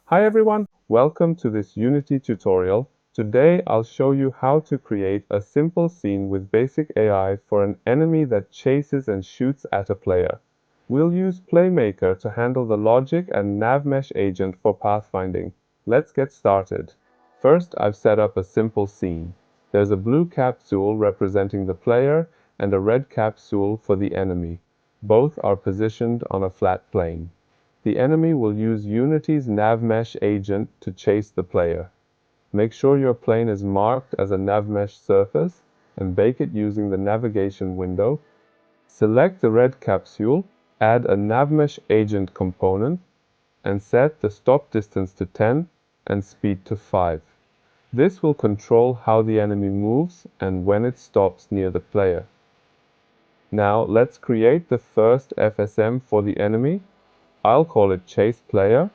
Hi everyone, welcome to this Unity tutorial. Today I'll show you how to create a simple scene with basic AI for an enemy that chases and shoots at a player. We'll use Playmaker to handle the logic and NavMesh Agent for pathfinding. Let's get started. First, I've set up a simple scene. There's a blue capsule representing the player and a red capsule for the enemy. Both are positioned on a flat plane. The enemy will use Unity's NavMesh agent to chase the player. Make sure your plane is marked as a NavMesh surface and bake it using the navigation window. Select the red capsule, add a NavMesh agent component, and set the stop distance to 10 and speed to 5. This will control how the enemy moves and when it stops near the player. Now let's create the first FSM for the enemy. I'll call it Chase Player,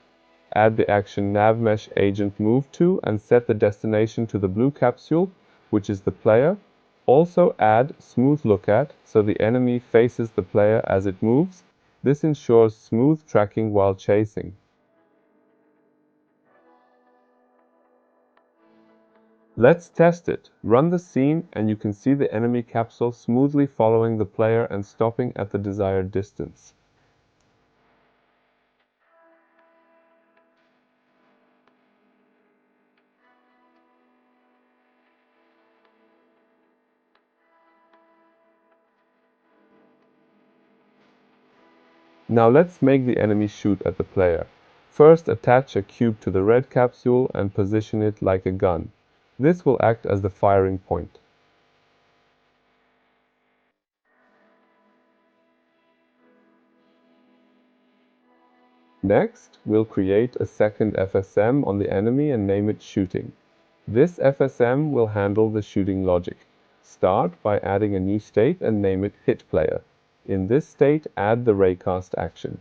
add the action NavMesh Agent Move to and set the destination to the blue capsule, which is the player. Also add Smooth Look At so the enemy faces the player as it moves. This ensures smooth tracking while chasing. Let's test it. Run the scene and you can see the enemy capsule smoothly following the player and stopping at the desired distance. Now let's make the enemy shoot at the player. First, attach a cube to the red capsule and position it like a gun. This will act as the firing point. Next, we'll create a second FSM on the enemy and name it Shooting. This FSM will handle the shooting logic. Start by adding a new state and name it Hit Player. In this state, add the Raycast action.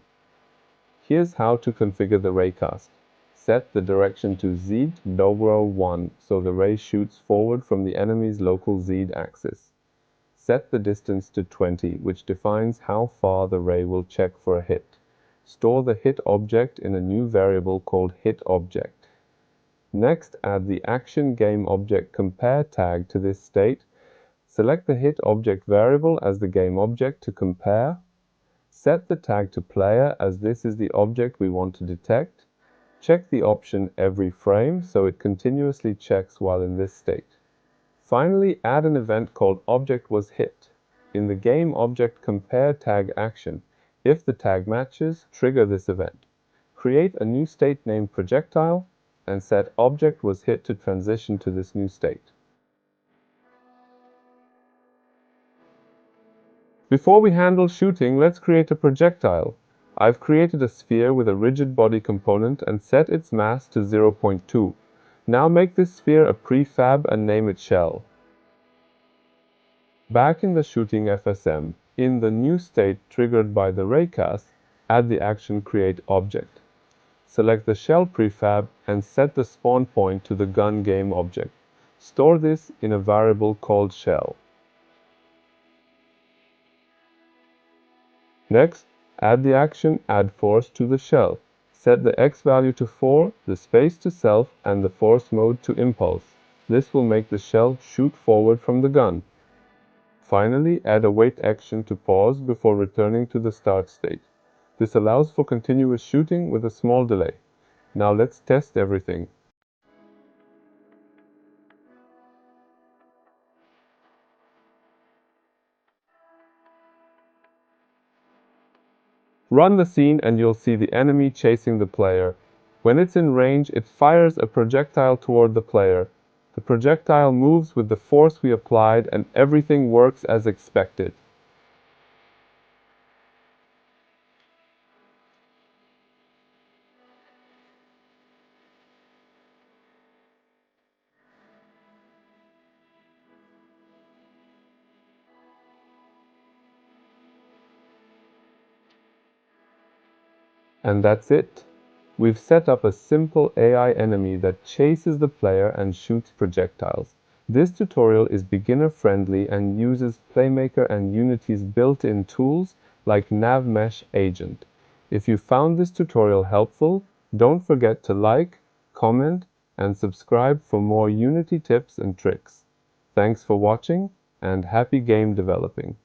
Here's how to configure the raycast. Set the direction to Z dobro 1 so the ray shoots forward from the enemy's local Z axis. Set the distance to 20, which defines how far the ray will check for a hit. Store the hit object in a new variable called hitObject. Next, add the action game object compare tag to this state. Select the hit object variable as the game object to compare. Set the tag to player as this is the object we want to detect. Check the option every frame so it continuously checks while in this state. Finally, add an event called object was hit. In the game object compare tag action, if the tag matches, trigger this event. Create a new state named projectile and set object was hit to transition to this new state. Before we handle shooting, let's create a projectile. I've created a sphere with a rigid body component and set its mass to 0.2. Now make this sphere a prefab and name it Shell. Back in the shooting FSM, in the new state triggered by the raycast, add the action Create Object. Select the Shell prefab and set the spawn point to the gun game object. Store this in a variable called Shell. Next, add the action Add Force to the shell. Set the X value to 4, the space to self, and the force mode to impulse. This will make the shell shoot forward from the gun. Finally, add a wait action to pause before returning to the start state. This allows for continuous shooting with a small delay. Now let's test everything. Run the scene and you'll see the enemy chasing the player. When it's in range, it fires a projectile toward the player. The projectile moves with the force we applied and everything works as expected. And that's it. We've set up a simple AI enemy that chases the player and shoots projectiles. This tutorial is beginner-friendly and uses Playmaker and Unity's built-in tools like NavMesh Agent. If you found this tutorial helpful, Don't forget to like, comment, and subscribe for more Unity tips and tricks. Thanks for watching, and happy game developing.